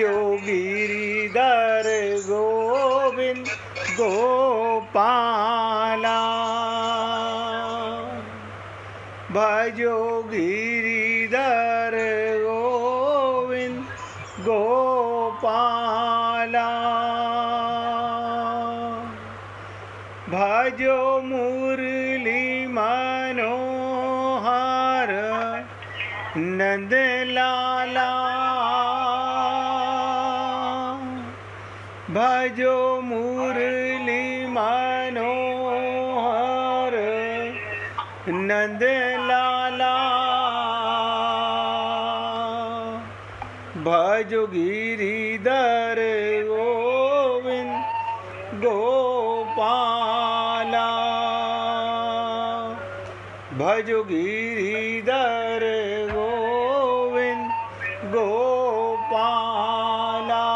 गिरिधर गोविंद गोपाला भजो गिरिधर गोविंद गोपाला भजो मुरली मनोहर नंद लाला भजो मुरली मनोहर नंद लाला भजो गिरिधर गोविंद गोपाला भजो गिरिधर गोविंद गोपाला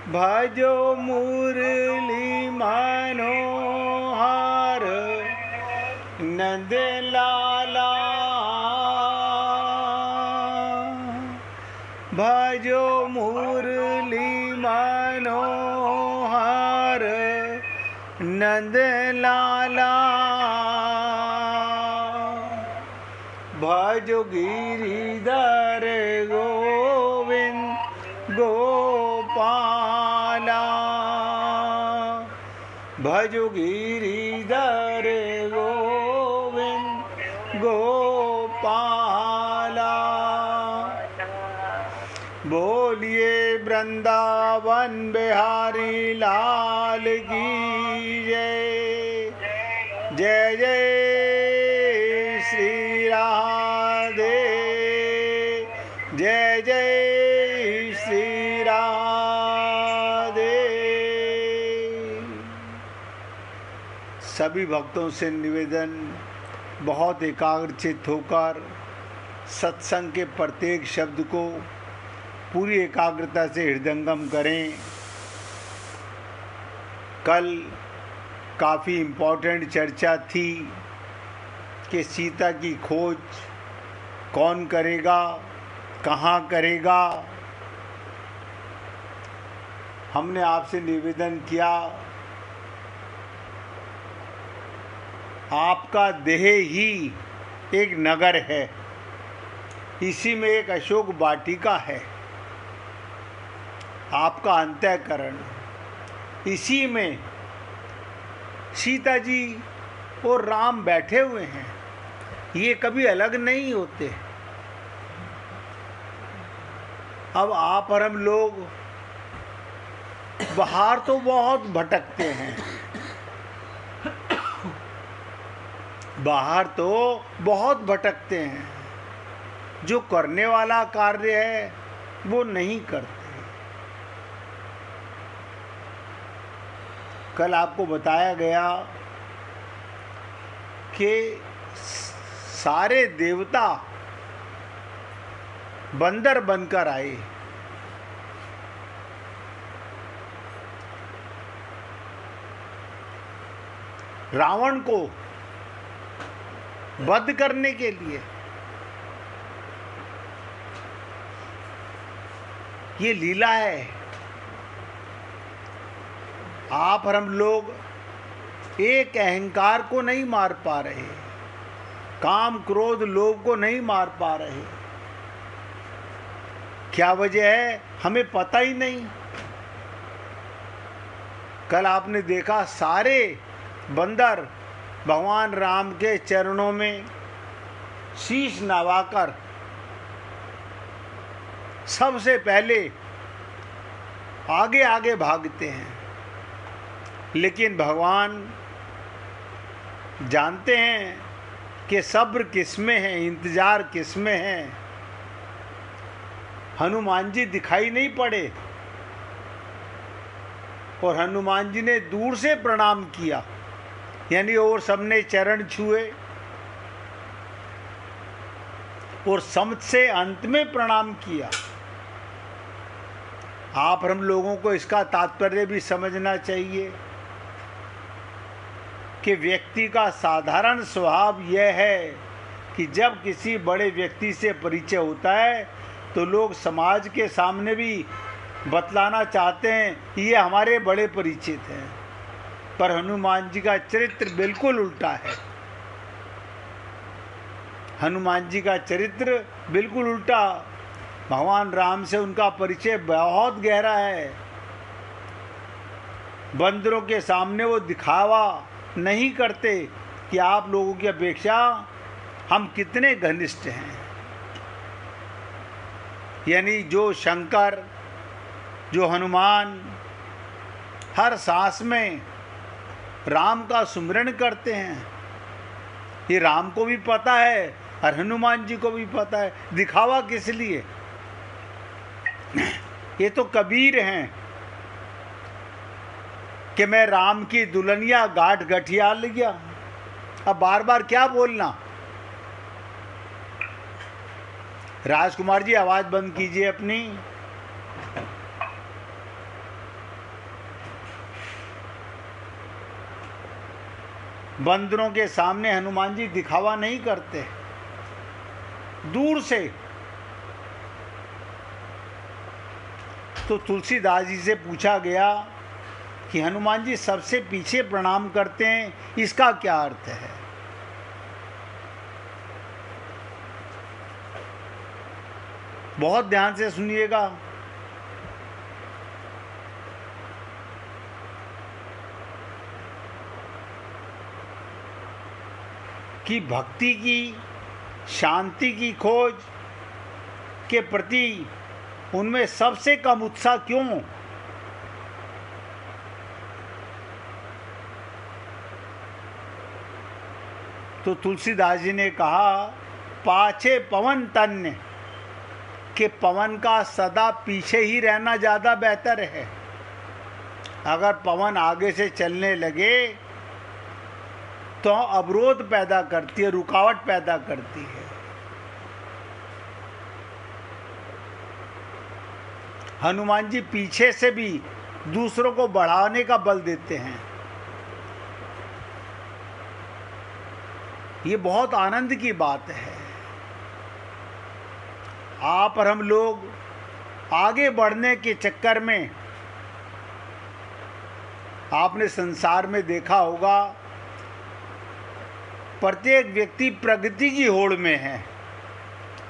भजो मुरली मनोहर नंद लाला भजो मुरली मनोहर नंद लाला भजो गिरिधर गोविंद गोपाला भजो गिरिधर गोविंद गोपाला बोलिए वृंदावन बिहारी लाल की जय। जय जय श्री राधे, जय जय श्री राधे। सभी भक्तों से निवेदन, बहुत एकाग्रचित्त होकर सत्संग के प्रत्येक शब्द को पूरी एकाग्रता से हृदयंगम करें। कल काफ़ी इम्पोर्टेंट चर्चा थी कि सीता की खोज कौन करेगा, कहाँ करेगा। हमने आपसे निवेदन किया, आपका देह ही एक नगर है, इसी में एक अशोक वाटिका है। आपका अंतःकरण, इसी में सीता जी और राम बैठे हुए हैं। ये कभी अलग नहीं होते। अब आप और हम लोग बाहर तो बहुत भटकते हैं, बाहर तो बहुत भटकते हैं, जो करने वाला कार्य है वो नहीं करते। कल आपको बताया गया कि सारे देवता बंदर बनकर आए। रावण को वध करने के लिए। ये लीला है। आप और हम लोग एक अहंकार को नहीं मार पा रहे, काम क्रोध लोभ को नहीं मार पा रहे। क्या वजह है हमें पता ही नहीं। कल आपने देखा सारे बंदर भगवान राम के चरणों में शीश नवाकर सबसे पहले आगे आगे भागते हैं। लेकिन भगवान जानते हैं कि सब्र किसमें है, इंतजार किसमें है। हनुमान जी दिखाई नहीं पड़े और हनुमान जी ने दूर से प्रणाम किया, यानी और सबने चरण छुए और समझ से अंत में प्रणाम किया। आप हम लोगों को इसका तात्पर्य भी समझना चाहिए कि व्यक्ति का साधारण स्वभाव यह है कि जब किसी बड़े व्यक्ति से परिचय होता है तो लोग समाज के सामने भी बतलाना चाहते हैं ये हमारे बड़े परिचित हैं, पर हनुमान जी का चरित्र बिल्कुल उल्टा है। हनुमान जी का चरित्र बिल्कुल उल्टा। भगवान राम से उनका परिचय बहुत गहरा है। बंदरों के सामने वो दिखावा नहीं करते कि आप लोगों की अपेक्षा हम कितने घनिष्ठ हैं। यानी जो शंकर, जो हनुमान हर सांस में राम का सुमिरन करते हैं, ये राम को भी पता है और हनुमान जी को भी पता है। दिखावा किस लिए? ये तो कबीर हैं कि मैं राम की दुल्हनिया गांठ गठिया लिया। अब बार बार क्या बोलना? राजकुमार जी आवाज बंद कीजिए अपनी। बंदरों के सामने हनुमान जी दिखावा नहीं करते। दूर से तो तुलसीदास जी से पूछा गया कि हनुमान जी सबसे पीछे प्रणाम करते हैं, इसका क्या अर्थ है? बहुत ध्यान से सुनिएगा। कि भक्ति की, शांति की खोज के प्रति उनमें सबसे कम उत्साह क्यों? तो तुलसीदास जी ने कहा, पाछे पवन तन्य, कि पवन का सदा पीछे ही रहना ज़्यादा बेहतर है। अगर पवन आगे से चलने लगे तो अवरोध पैदा करती है, रुकावट पैदा करती है। हनुमान जी पीछे से भी दूसरों को बढ़ाने का बल देते हैं। ये बहुत आनंद की बात है। आप और हम लोग आगे बढ़ने के चक्कर में, आपने संसार में देखा होगा, प्रत्येक व्यक्ति प्रगति की होड़ में है,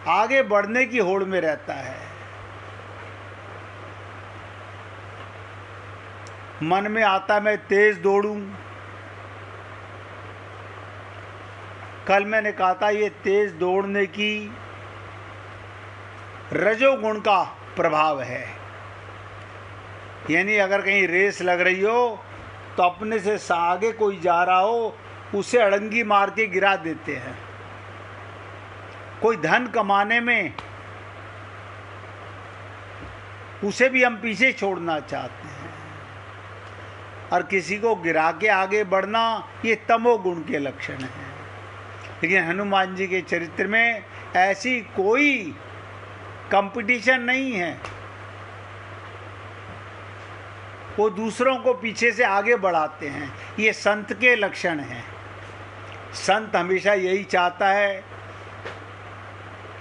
आगे बढ़ने की होड़ में रहता है। मन में आता मैं तेज दौड़ूं। कल मैंने कहा था ये तेज दौड़ने की रजोगुण का प्रभाव है। यानी अगर कहीं रेस लग रही हो तो अपने से आगे कोई जा रहा हो उसे अड़ंगी मार के गिरा देते हैं। कोई धन कमाने में उसे भी हम पीछे छोड़ना चाहते हैं, और किसी को गिरा के आगे बढ़ना ये तमोगुण के लक्षण हैं। लेकिन हनुमान जी के चरित्र में ऐसी कोई कंपटीशन नहीं है। वो दूसरों को पीछे से आगे बढ़ाते हैं। ये संत के लक्षण हैं। संत हमेशा यही चाहता है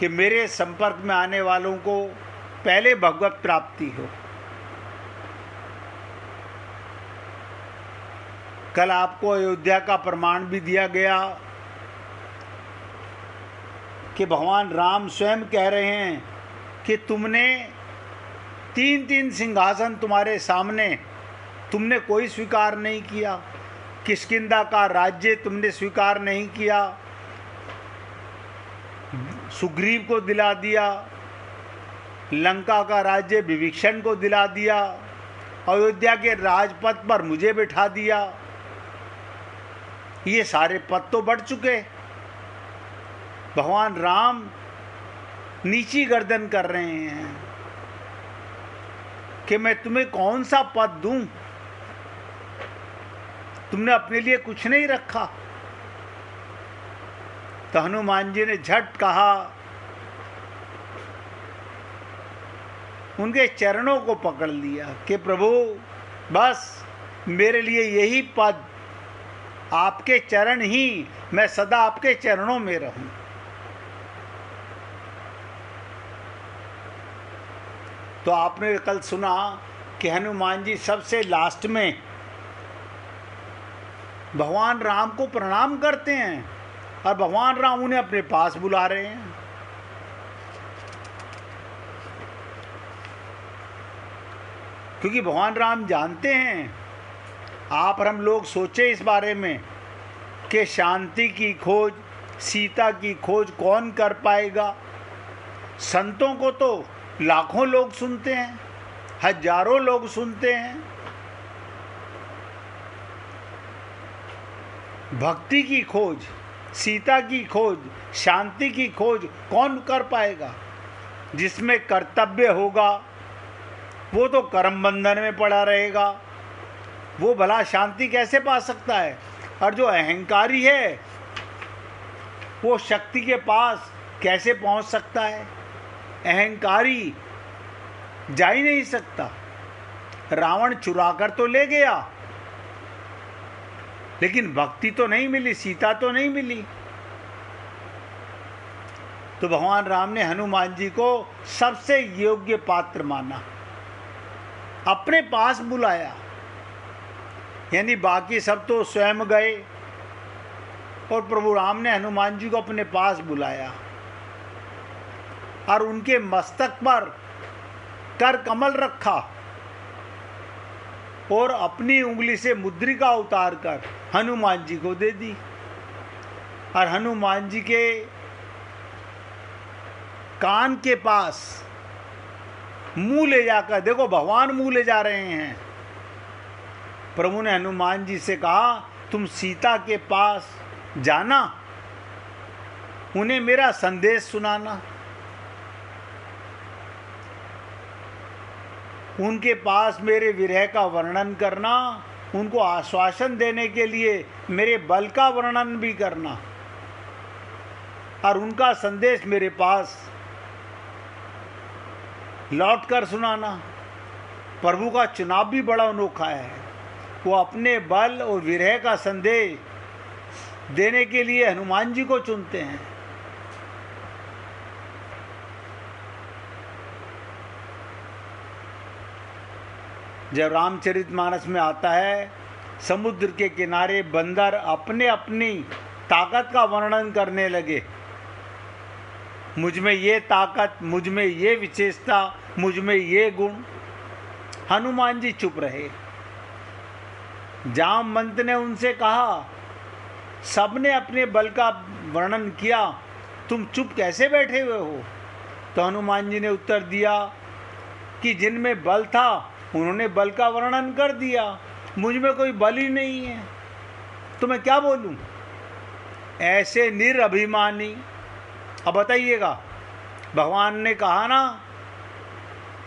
कि मेरे संपर्क में आने वालों को पहले भगवत प्राप्ति हो। कल आपको अयोध्या का प्रमाण भी दिया गया कि भगवान राम स्वयं कह रहे हैं कि तुमने 3 सिंहासन तुम्हारे सामने, तुमने कोई स्वीकार नहीं किया। किष्किंधा का राज्य तुमने स्वीकार नहीं किया, सुग्रीव को दिला दिया। लंका का राज्य विभीषण को दिला दिया। अयोध्या के राजपथ पर मुझे बिठा दिया। ये सारे पद तो बढ़ चुके। भगवान राम नीची गर्दन कर रहे हैं कि मैं तुम्हें कौन सा पद दूं? तुमने अपने लिए कुछ नहीं रखा। तो हनुमान जी ने झट कहा, उनके चरणों को पकड़ लिया कि प्रभु बस मेरे लिए यही पद, आपके चरण ही, मैं सदा आपके चरणों में रहूं। तो आपने कल सुना कि हनुमान जी सबसे लास्ट में भगवान राम को प्रणाम करते हैं और भगवान राम उन्हें अपने पास बुला रहे हैं। क्योंकि भगवान राम जानते हैं, आप और हम लोग सोचे इस बारे में कि शांति की खोज, सीता की खोज कौन कर पाएगा। संतों को तो लाखों लोग सुनते हैं, हजारों लोग सुनते हैं। भक्ति की खोज, सीता की खोज, शांति की खोज कौन कर पाएगा। जिसमें कर्तव्य होगा वो तो कर्म बंधन में पड़ा रहेगा, वो भला शांति कैसे पा सकता है। और जो अहंकारी है वो शक्ति के पास कैसे पहुंच सकता है। अहंकारी जा ही नहीं सकता। रावण चुरा कर तो ले गया, लेकिन भक्ति तो नहीं मिली, सीता तो नहीं मिली। तो भगवान राम ने हनुमान जी को सबसे योग्य पात्र माना, अपने पास बुलाया। यानी बाकी सब तो स्वयं गए और प्रभु राम ने हनुमान जी को अपने पास बुलाया और उनके मस्तक पर कर कमल रखा और अपनी उंगली से मुद्रिका उतार कर हनुमान जी को दे दी। और हनुमान जी के कान के पास मुंह ले जाकर, देखो भगवान मुंह ले जा रहे हैं। प्रभु ने हनुमान जी से कहा, तुम सीता के पास जाना, उन्हें मेरा संदेश सुनाना, उनके पास मेरे विरह का वर्णन करना, उनको आश्वासन देने के लिए मेरे बल का वर्णन भी करना और उनका संदेश मेरे पास लौट कर सुनाना। प्रभु का चुनाव भी बड़ा अनोखा है। वो अपने बल और विरह का संदेश देने के लिए हनुमान जी को चुनते हैं। जब रामचरितमानस में आता है, समुद्र के किनारे बंदर अपने अपनी ताकत का वर्णन करने लगे। मुझ में ये ताकत, मुझ में ये विशेषता, मुझ में ये गुण। हनुमान जी चुप रहे। जामवंत ने उनसे कहा, सबने अपने बल का वर्णन किया, तुम चुप कैसे बैठे हुए हो। तो हनुमान जी ने उत्तर दिया कि जिनमें बल था उन्होंने बल का वर्णन कर दिया, मुझ में कोई बल ही नहीं है, तो मैं क्या बोलूं। ऐसे निरभिमानी। अब बताइएगा, भगवान ने कहा ना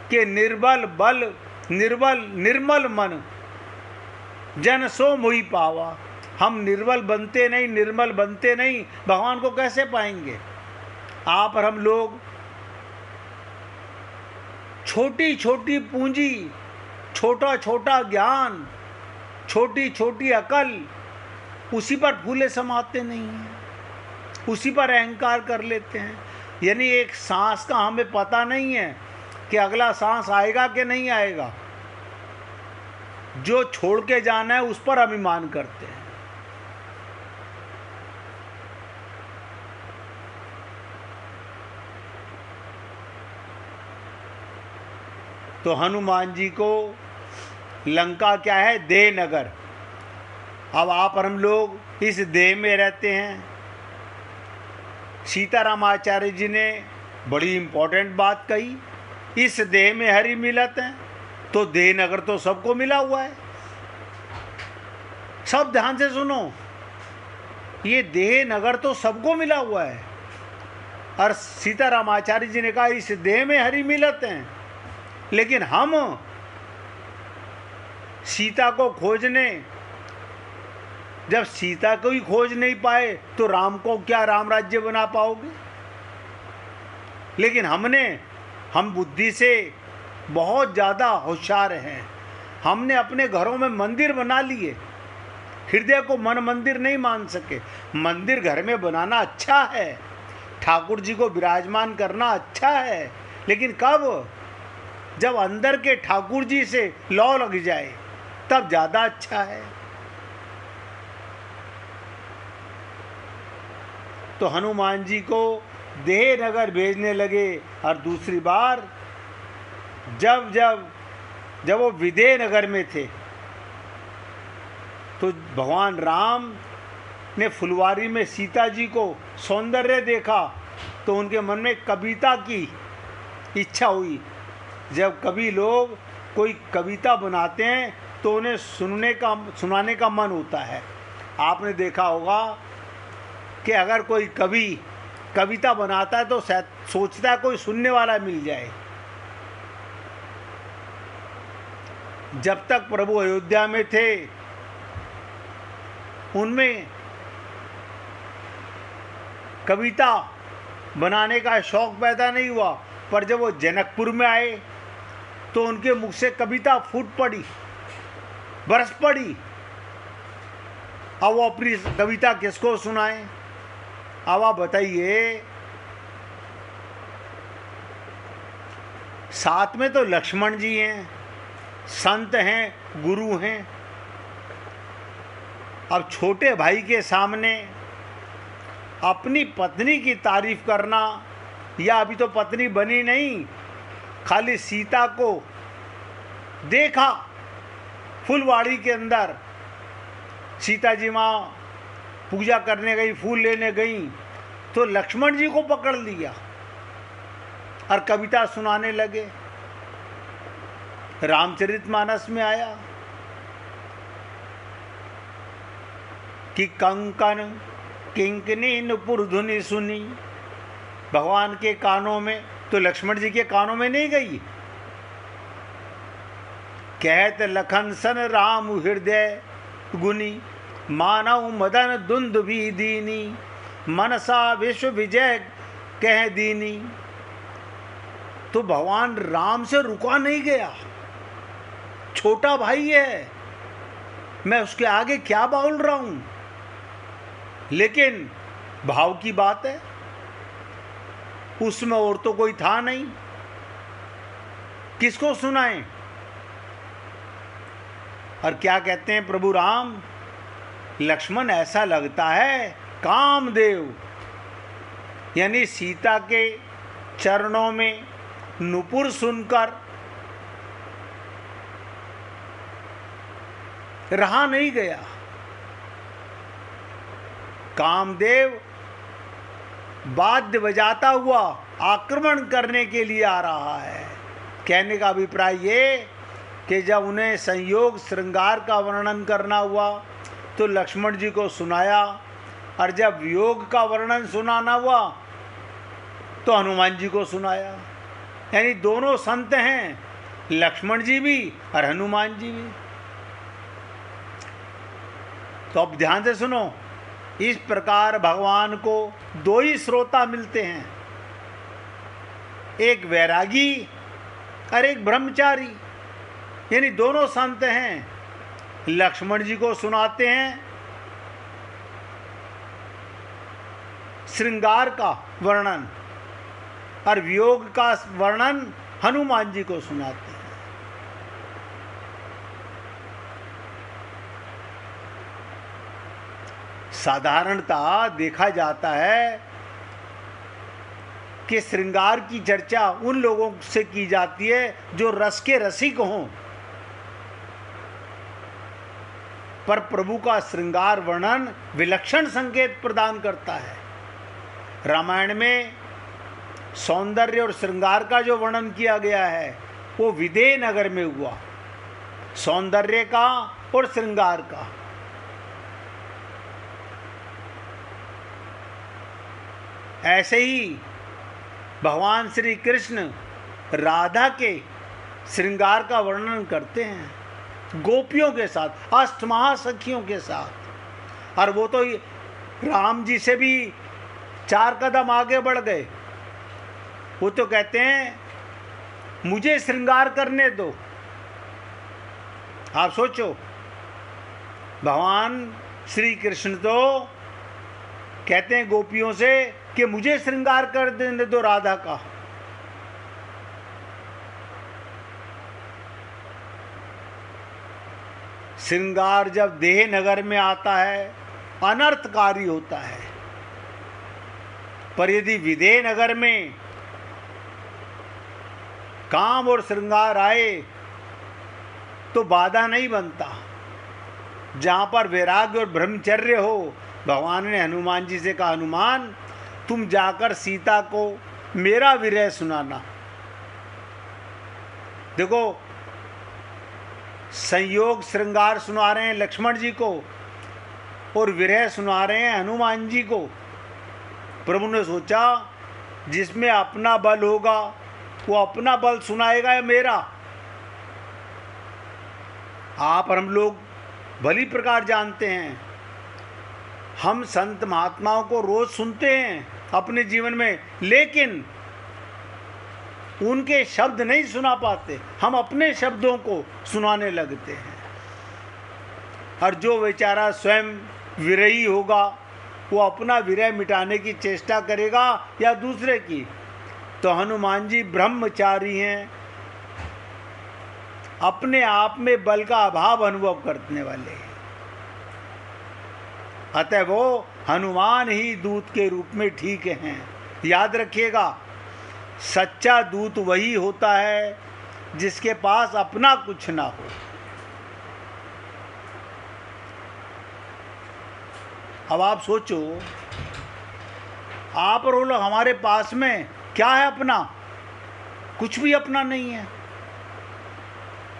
कि निर्बल बल निर्मल मन जन सो मोहि पावा। हम निर्बल बनते नहीं, निर्मल बनते नहीं, भगवान को कैसे पाएंगे। आप और हम लोग छोटी छोटी पूंजी, छोटा छोटा ज्ञान, छोटी छोटी अकल, उसी पर फूले समाते नहीं हैं, उसी पर अहंकार कर लेते हैं। यानी एक सांस का हमें पता नहीं है कि अगला सांस आएगा कि नहीं आएगा। जो छोड़ के जाना है उस पर अभिमान करते हैं। तो हनुमान जी को लंका क्या है, देह नगर। अब आप और हम लोग इस देह में रहते हैं। सीताराम आचार्य जी ने बड़ी इंपॉर्टेंट बात कही, इस देह में हरि मिलत है। तो देह नगर तो सबको मिला हुआ है। सब ध्यान से सुनो, ये देह नगर तो सबको मिला हुआ है। और सीताराम आचार्य जी ने कहा इस देह में हरि मिलत हैं। लेकिन हम सीता को खोजने, जब सीता को ही खोज नहीं पाए तो राम को क्या राम राज्य बना पाओगे। लेकिन हम बुद्धि से बहुत ज़्यादा होशियार हैं। हमने अपने घरों में मंदिर बना लिए, हृदय को मन मंदिर नहीं मान सके। मंदिर घर में बनाना अच्छा है, ठाकुर जी को विराजमान करना अच्छा है, लेकिन कब, जब अंदर के ठाकुर जी से लौ लग जाए तब ज़्यादा अच्छा है। तो हनुमान जी को देह नगर भेजने लगे। और दूसरी बार जब जब जब वो विदेह नगर में थे तो भगवान राम ने फुलवारी में सीता जी को सौंदर्य देखा तो उनके मन में कविता की इच्छा हुई। जब कवि लोग कोई कविता बनाते हैं तो उन्हें सुनाने का मन होता है। आपने देखा होगा कि अगर कोई कवि कविता बनाता है तो सोचता है कोई सुनने वाला मिल जाए। जब तक प्रभु अयोध्या में थे उनमें कविता बनाने का शौक पैदा नहीं हुआ, पर जब वो जनकपुर में आए तो उनके मुख से कविता फूट पड़ी, बरस पड़ी। अब वो अपनी कविता किसको सुनाएं? अब आप बताइए। साथ में तो लक्ष्मण जी हैं, संत हैं, गुरु हैं। अब छोटे भाई के सामने अपनी पत्नी की तारीफ करना, या अभी तो पत्नी बनी नहीं, खाली सीता को देखा फुलवाड़ी के अंदर, सीता जी माँ पूजा करने गई, फूल लेने गई, तो लक्ष्मण जी को पकड़ लिया और कविता सुनाने लगे। रामचरितमानस में आया कि कंकन किंकनी नुपुर धुनि सुनी, भगवान के कानों में, तो लक्ष्मण जी के कानों में नहीं गई। कहत लखन सन राम हृदय गुनी, मानव मदन दुंद भी दीनी, मनसा विश्व विजय कह दीनी। तो भगवान राम से रुका नहीं गया। छोटा भाई है, मैं उसके आगे क्या बोल रहा हूं, लेकिन भाव की बात है, उसमें और तो कोई था नहीं, किसको सुनाएं। और क्या कहते हैं प्रभु राम, लक्ष्मण ऐसा लगता है कामदेव, यानी सीता के चरणों में नुपुर सुनकर रहा नहीं गया। कामदेव वाद्य बजाता हुआ आक्रमण करने के लिए आ रहा है। कहने का अभिप्राय ये कि जब उन्हें संयोग श्रृंगार का वर्णन करना हुआ तो लक्ष्मण जी को सुनाया, और जब वियोग का वर्णन सुनाना हुआ तो हनुमान जी को सुनाया। यानी दोनों संत हैं, लक्ष्मण जी भी और हनुमान जी भी। तो अब ध्यान से सुनो, इस प्रकार भगवान को दो ही श्रोता मिलते हैं, एक वैरागी और एक ब्रह्मचारी, यानी दोनों संत हैं। लक्ष्मण जी को सुनाते हैं श्रृंगार का वर्णन, और वियोग का वर्णन हनुमान जी को सुनाते हैं। साधारणतः देखा जाता है कि श्रृंगार की चर्चा उन लोगों से की जाती है जो रस के रसिक हों, पर प्रभु का श्रृंगार वर्णन विलक्षण संकेत प्रदान करता है। रामायण में सौंदर्य और श्रृंगार का जो वर्णन किया गया है वो विदेह नगर में हुआ, सौंदर्य का और श्रृंगार का। ऐसे ही भगवान श्री कृष्ण राधा के श्रृंगार का वर्णन करते हैं गोपियों के साथ, अष्टमहासखियों के साथ। और वो तो राम जी से भी 4 कदम आगे बढ़ गए। वो तो कहते हैं मुझे श्रृंगार करने दो। आप सोचो, भगवान श्री कृष्ण तो कहते हैं गोपियों से कि मुझे श्रृंगार कर देने दो राधा का। श्रृंगार जब देह नगर में आता है अनर्थकारी होता है, पर यदि विदेह नगर में काम और श्रृंगार आए तो बाधा नहीं बनता। जहाँ पर वैराग्य और ब्रह्मचर्य हो, भगवान ने हनुमान जी से कहा, हनुमान तुम जाकर सीता को मेरा विरह सुनाना। देखो, संयोग श्रृंगार सुना रहे हैं लक्ष्मण जी को और विरह सुना रहे हैं हनुमान जी को। प्रभु ने सोचा जिसमें अपना बल होगा वो अपना बल सुनाएगा या मेरा। आप और हम लोग भली प्रकार जानते हैं, हम संत महात्माओं को रोज सुनते हैं अपने जीवन में, लेकिन उनके शब्द नहीं सुना पाते, हम अपने शब्दों को सुनाने लगते हैं। और जो बेचारा स्वयं विरही होगा वो अपना विरह मिटाने की चेष्टा करेगा या दूसरे की। तो हनुमान जी ब्रह्मचारी हैं, अपने आप में बल का अभाव अनुभव करने वाले हैं, अतः वो हनुमान ही दूत के रूप में ठीक हैं। याद रखिएगा, सच्चा दूत वही होता है जिसके पास अपना कुछ ना हो। अब आप सोचो, आप और वो लोग हमारे पास में क्या है अपना? कुछ भी अपना नहीं है।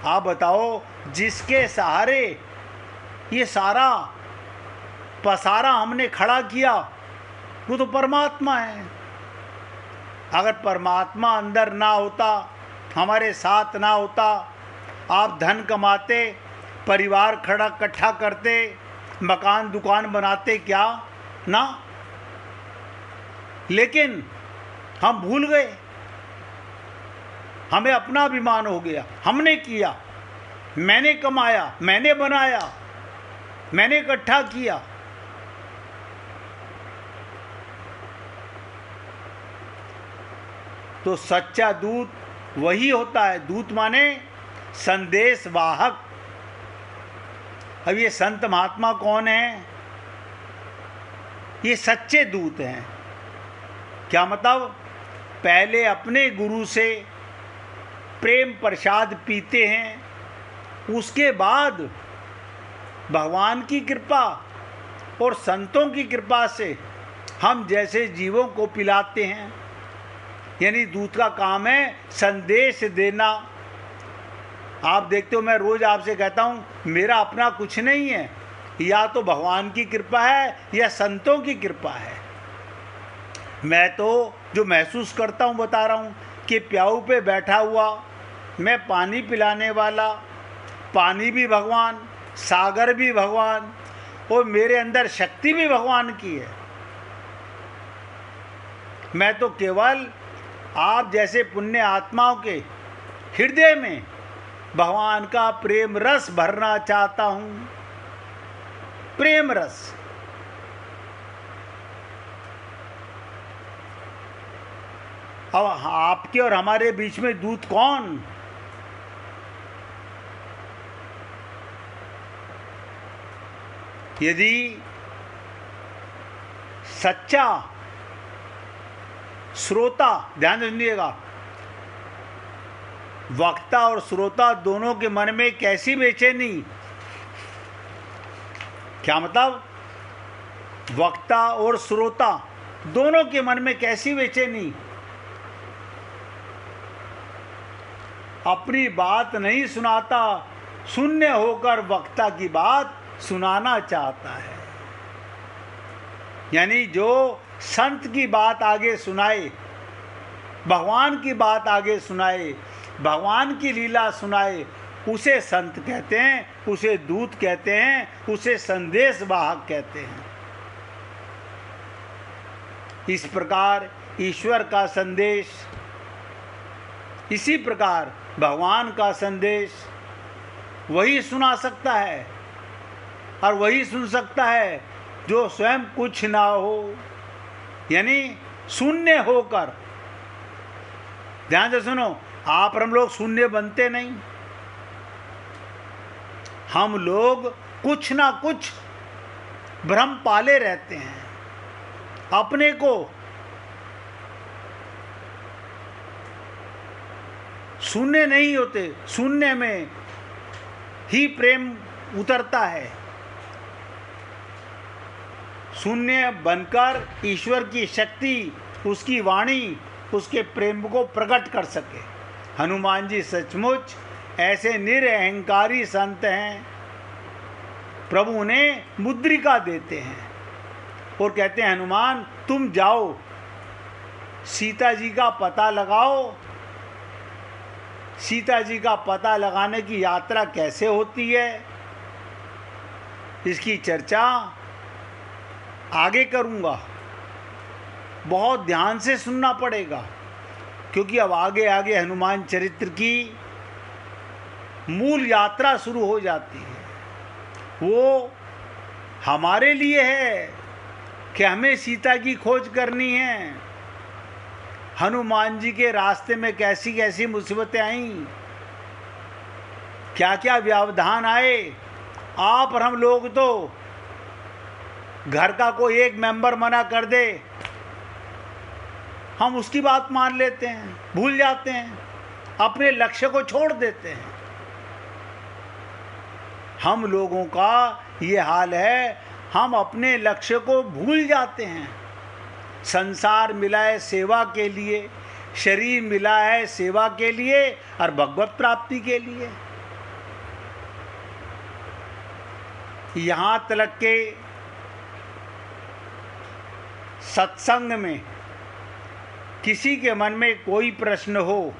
आप बताओ, जिसके सहारे ये सारा पसारा हमने खड़ा किया वो तो परमात्मा है। अगर परमात्मा अंदर ना होता, हमारे साथ ना होता, आप धन कमाते, परिवार खड़ा इकट्ठा करते, मकान दुकान बनाते क्या ना? लेकिन हम भूल गए, हमें अपना अभिमान हो गया, हमने किया, मैंने कमाया, मैंने बनाया, मैंने इकट्ठा किया। तो सच्चा दूत वही होता है। दूत माने संदेश वाहक। अब ये संत महात्मा कौन है? ये सच्चे दूत हैं। क्या मतलब? पहले अपने गुरु से प्रेम प्रसाद पीते हैं, उसके बाद भगवान की कृपा और संतों की कृपा से हम जैसे जीवों को पिलाते हैं। यानी दूत का काम है संदेश देना। आप देखते हो, मैं रोज आपसे कहता हूँ मेरा अपना कुछ नहीं है, या तो भगवान की कृपा है या संतों की कृपा है। मैं तो जो महसूस करता हूँ बता रहा हूँ कि प्याऊ पे बैठा हुआ मैं पानी पिलाने वाला, पानी भी भगवान, सागर भी भगवान, और मेरे अंदर शक्ति भी भगवान की है। मैं तो केवल आप जैसे पुण्य आत्माओं के हृदय में भगवान का प्रेम रस भरना चाहता हूं। प्रेम रस। अब आपके और हमारे बीच में दूत कौन? यदि सच्चा श्रोता, ध्यान सुनिएगा, वक्ता और श्रोता दोनों के मन में कैसी बेचैनी? क्या मतलब? वक्ता और श्रोता दोनों के मन में कैसी बेचैनी? अपनी बात नहीं सुनाता, शून्य होकर वक्ता की बात सुनाना चाहता है। यानी जो संत की बात आगे सुनाए, भगवान की बात आगे सुनाए, भगवान की लीला सुनाए, उसे संत कहते हैं, उसे दूत कहते हैं, उसे संदेश वाहक कहते हैं। इस प्रकार ईश्वर का संदेश, इसी प्रकार भगवान का संदेश वही सुना सकता है, और वही सुन सकता है जो स्वयं कुछ ना हो, यानी शून्य होकर। ध्यान से सुनो, आप और हम लोग शून्य बनते नहीं। हम लोग कुछ ना कुछ भ्रम पाले रहते हैं, अपने को शून्य नहीं होते, शून्य में ही प्रेम उतरता है। शून्य बनकर ईश्वर की शक्ति, उसकी वाणी, उसके प्रेम को प्रकट कर सके। हनुमान जी सचमुच ऐसे निरअहंकारी संत हैं। प्रभु उन्हें मुद्रिका देते हैं और कहते हैं, हनुमान तुम जाओ, सीता जी का पता लगाओ। सीता जी का पता लगाने की यात्रा कैसे होती है, इसकी चर्चा आगे करूंगा। बहुत ध्यान से सुनना पड़ेगा, क्योंकि अब आगे आगे हनुमान चरित्र की मूल यात्रा शुरू हो जाती है। वो हमारे लिए है कि हमें सीता की खोज करनी है। हनुमान जी के रास्ते में कैसी कैसी मुसीबतें आईं, क्या क्या व्यवधान आए। आप और हम लोग तो घर का कोई एक मेंबर मना कर दे, हम उसकी बात मान लेते हैं, भूल जाते हैं, अपने लक्ष्य को छोड़ देते हैं। हम लोगों का ये हाल है, हम अपने लक्ष्य को भूल जाते हैं। संसार मिला है सेवा के लिए, शरीर मिला है सेवा के लिए और भगवत प्राप्ति के लिए। यहाँ तक के सत्संग में किसी के मन में कोई प्रश्न हो,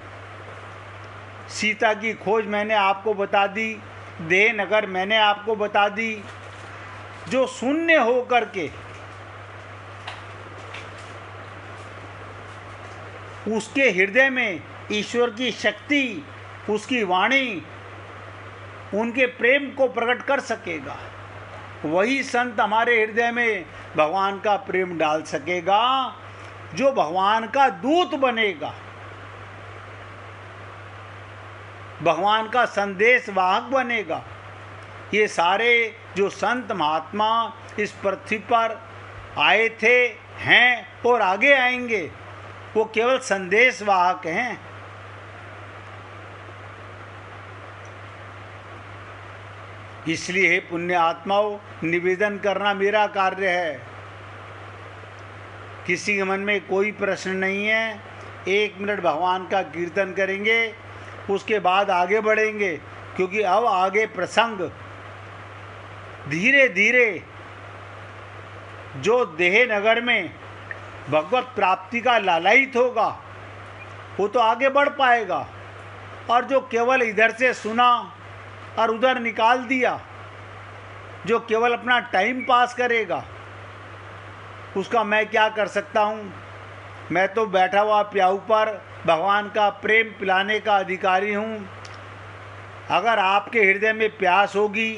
सीता की खोज मैंने आपको बता दी, देह नगर मैंने आपको बता दी, जो शून्य हो करके उसके हृदय में ईश्वर की शक्ति, उसकी वाणी, उनके प्रेम को प्रकट कर सकेगा, वही संत हमारे हृदय में भगवान का प्रेम डाल सकेगा, जो भगवान का दूत बनेगा, भगवान का संदेश वाहक बनेगा। ये सारे जो संत महात्मा इस पृथ्वी पर आए थे, हैं और आगे आएंगे, वो केवल संदेश वाहक हैं। इसलिए हे पुण्य आत्माओं, निवेदन करना मेरा कार्य है। किसी के मन में कोई प्रश्न नहीं है, 1 मिनट भगवान का कीर्तन करेंगे, उसके बाद आगे बढ़ेंगे, क्योंकि अब आगे प्रसंग धीरे धीरे जो देह नगर में भगवत प्राप्ति का लालायित होगा, वो तो आगे बढ़ पाएगा, और जो केवल इधर से सुना और उधर निकाल दिया, जो केवल अपना टाइम पास करेगा, उसका मैं क्या कर सकता हूँ। मैं तो बैठा हुआ प्याऊ पर भगवान का प्रेम पिलाने का अधिकारी हूँ। अगर आपके हृदय में प्यास होगी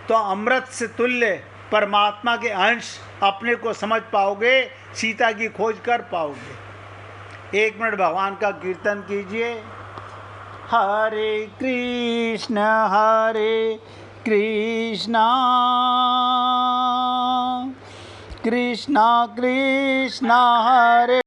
तो अमृत से तुल्य परमात्मा के अंश अपने को समझ पाओगे, सीता की खोज कर पाओगे। 1 मिनट भगवान का कीर्तन कीजिए। हरे कृष्ण कृष्ण कृष्ण हरे